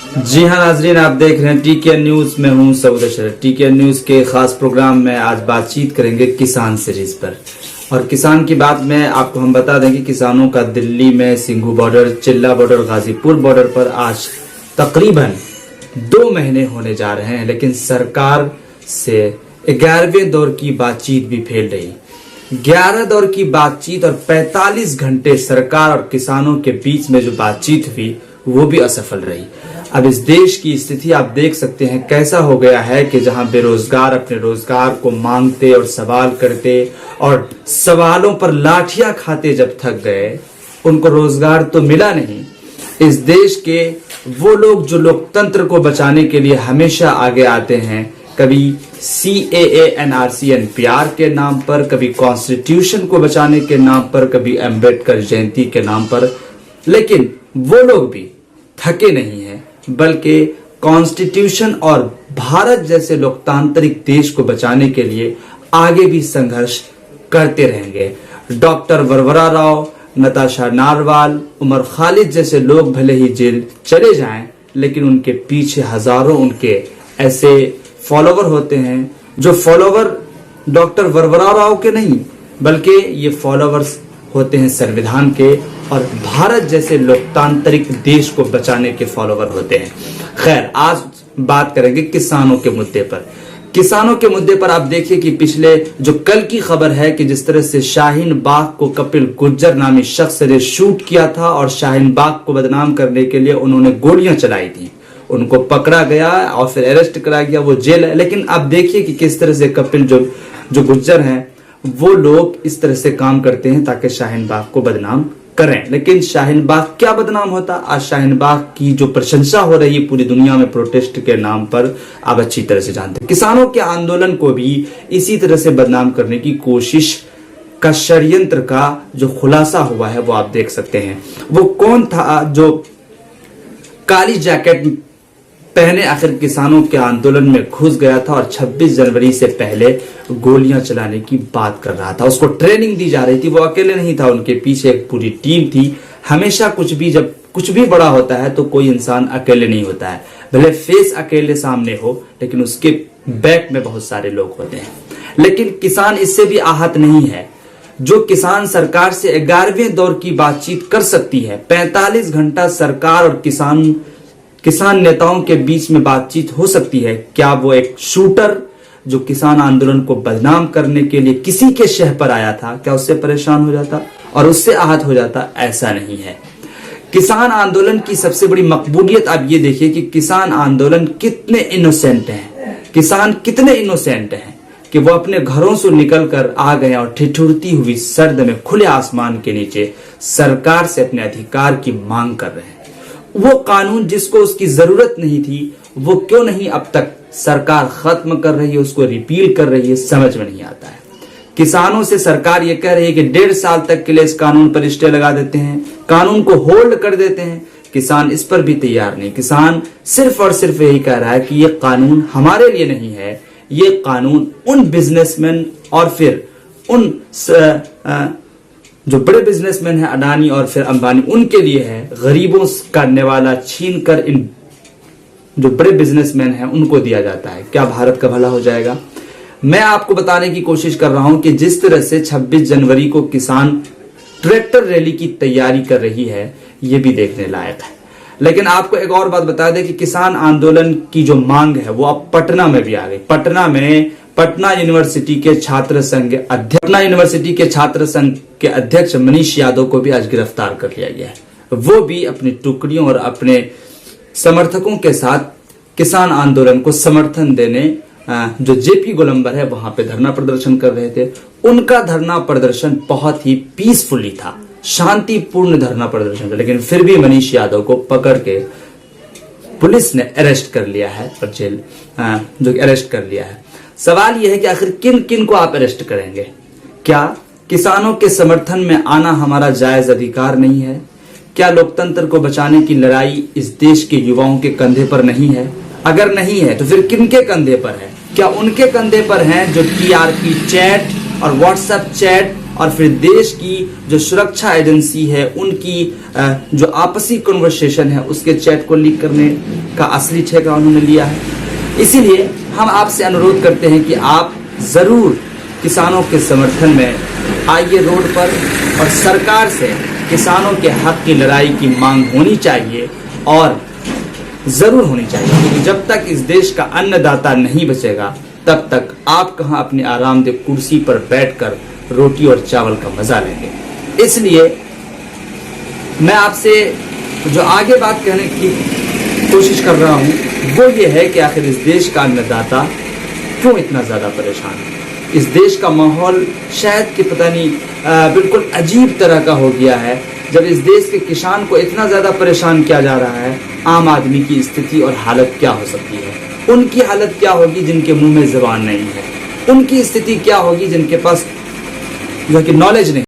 जी हाँ नाजरीन, आप देख रहे हैं टीके न्यूज में हूँ सऊद अशरफ। टीके न्यूज के खास प्रोग्राम में आज बातचीत करेंगे किसान सीरीज पर। और किसान की बात में आपको हम बता दें कि किसानों का दिल्ली में सिंघू बॉर्डर, चिल्ला बॉर्डर, गाजीपुर बॉर्डर पर आज तकरीबन 2 महीने होने जा रहे हैं, लेकिन सरकार से 11वें दौर की बातचीत भी फेल रही। 11 दौर की बातचीत और 45 घंटे सरकार और किसानों के बीच में जो बातचीत हुई वो भी असफल रही। अब इस देश की स्थिति आप देख सकते हैं कैसा हो गया है कि जहां बेरोजगार अपने रोजगार को मांगते और सवाल करते और सवालों पर लाठियां खाते जब थक गए, उनको रोजगार तो मिला नहीं। इस देश के वो लोग जो लोकतंत्र को बचाने के लिए हमेशा आगे आते हैं, कभी CAA NRC NPR के नाम पर, कभी कॉन्स्टिट्यूशन को बचाने के नाम पर, कभी अम्बेडकर जयंती के नाम पर, लेकिन वो लोग भी थके नहीं हैं, बल्कि कॉन्स्टिट्यूशन और भारत जैसे लोकतांत्रिक देश को बचाने के लिए आगे भी संघर्ष करते रहेंगे। डॉक्टर वरवरा राव, नताशा नारवाल, उमर खालिद जैसे लोग भले ही जेल चले जाएं, लेकिन उनके पीछे हजारों उनके ऐसे फॉलोवर होते हैं जो फॉलोवर डॉक्टर वरवरा राव के नहीं, बल्कि ये फॉलोवर्स होते हैं संविधान के और भारत जैसे लोकतांत्रिक देश को बचाने के फॉलोवर होते हैं। खैर, आज बात करेंगे किसानों के मुद्दे पर। किसानों के मुद्दे पर आप देखिए कि पिछले जो कल की खबर है कि जिस तरह से शाहीन बाग को कपिल गुर्जर नामी शख्स ने शूट किया था और शाहीन बाग को बदनाम करने के लिए उन्होंने गोलियां चलाई थी, उनको पकड़ा गया और फिर अरेस्ट कराया गया, वो जेल है। लेकिन अब देखिए कि किस तरह से कपिल जो गुर्जर हैं वो लोग इस तरह से काम करते हैं ताकि शाहीन बाग को बदनाम करें। लेकिन शाहीन बाग क्या बदनाम होता, आज शाहीन बाग की जो प्रशंसा हो रही है पूरी दुनिया में प्रोटेस्ट के नाम पर, आप अच्छी तरह से जानते हैं। किसानों के आंदोलन को भी इसी तरह से बदनाम करने की कोशिश का षड्यंत्र का जो खुलासा हुआ है वो आप देख सकते हैं। वो कौन था जो काली जैकेट पहने आखिर किसानों के आंदोलन में घुस गया था और 26 जनवरी से पहले गोलियां चलाने की बात कर रहा था। उसको ट्रेनिंग दी जा रही थी, वो अकेले नहीं था, उनके पीछे एक पूरी टीम थी। हमेशा जब कुछ भी बड़ा होता है तो कोई इंसान अकेले नहीं होता है, भले फेस अकेले सामने हो, लेकिन उसके बैक में बहुत सारे लोग होते हैं। लेकिन किसान इससे भी आहत नहीं है। जो किसान सरकार से 11वें दौर की बातचीत कर सकती है, 45 घंटा सरकार और किसान नेताओं के बीच में बातचीत हो सकती है, क्या वो एक शूटर जो किसान आंदोलन को बदनाम करने के लिए किसी के शह पर आया था, क्या उससे परेशान हो जाता और उससे आहत हो जाता? ऐसा नहीं है। किसान आंदोलन की सबसे बड़ी मकबूलियत आप ये देखिए कि किसान आंदोलन कितने इनोसेंट हैं। किसान कितने इनोसेंट हैं कि वो अपने घरों से निकलकर आ गए और ठिठुरती हुई सर्द में खुले आसमान के नीचे सरकार से अपने अधिकार की मांग कर रहे हैं। वो कानून जिसको उसकी जरूरत नहीं थी, वो क्यों नहीं अब तक सरकार खत्म कर रही है, उसको रिपील कर रही है, समझ में नहीं आता है। किसानों से सरकार ये कह रही है कि 1.5 साल तक के लिए इस कानून पर स्टे लगा देते हैं, कानून को होल्ड कर देते हैं। किसान इस पर भी तैयार नहीं। किसान सिर्फ और सिर्फ यही कह रहा है कि ये कानून हमारे लिए नहीं है, ये कानून उन बिजनेसमैन और फिर उन जो बड़े बिजनेसमैन हैं, अडानी और फिर अंबानी, उनके लिए है। गरीबों का निवाला छीन कर इन जो बड़े बिजनेसमैन हैं उनको दिया जाता है। क्या भारत का भला हो जाएगा? मैं आपको बताने की कोशिश कर रहा हूं कि जिस तरह से 26 जनवरी को किसान ट्रैक्टर रैली की तैयारी कर रही है, ये भी देखने लायक है। लेकिन आपको एक और बात बता दें कि किसान आंदोलन की जो मांग है वो अब पटना में भी आ गई। पटना में पटना यूनिवर्सिटी के छात्र संघ के अध्यक्ष मनीष यादव को भी आज गिरफ्तार कर लिया गया है। वो भी अपनी टुकड़ियों और अपने समर्थकों के साथ किसान आंदोलन को समर्थन देने जो जेपी गोलंबर है वहां पे धरना प्रदर्शन कर रहे थे। उनका धरना प्रदर्शन बहुत ही पीसफुली था, शांतिपूर्ण धरना प्रदर्शन था, लेकिन फिर भी मनीष यादव को पकड़ के पुलिस ने अरेस्ट कर लिया है और अरेस्ट कर लिया है। सवाल यह है कि आखिर किन किन को आप अरेस्ट करेंगे? क्या किसानों के समर्थन में आना हमारा जायज अधिकार नहीं है? क्या लोकतंत्र को बचाने की लड़ाई इस देश के युवाओं के कंधे पर नहीं है? अगर नहीं है तो फिर किनके कंधे पर है? क्या उनके कंधे पर हैं जो TRP चैट और व्हाट्सएप चैट और फिर देश की जो सुरक्षा एजेंसी है उनकी जो आपसी कन्वर्सेशन है उसके चैट को लीक करने का असली ठेका उन्होंने लिया है। इसीलिए हम आपसे अनुरोध करते हैं कि आप ज़रूर किसानों के समर्थन में आइए रोड पर, और सरकार से किसानों के हक की लड़ाई की मांग होनी चाहिए और ज़रूर होनी चाहिए, क्योंकि जब तक इस देश का अन्नदाता नहीं बचेगा तब तक आप कहां अपनी आरामदेह कुर्सी पर बैठकर रोटी और चावल का मजा लेंगे। इसलिए मैं आपसे जो आगे बात कहने की कोशिश कर रहा हूं वो ये है कि आखिर इस देश का अन्नदाता क्यों इतना ज़्यादा परेशान है। इस देश का माहौल शायद कि पता नहीं बिल्कुल अजीब तरह का हो गया है। जब इस देश के किसान को इतना ज़्यादा परेशान किया जा रहा है, आम आदमी की स्थिति और हालत क्या हो सकती है? उनकी हालत क्या होगी जिनके मुंह में ज़बान नहीं है? उनकी स्थिति क्या होगी जिनके पास जो कि नॉलेज नहीं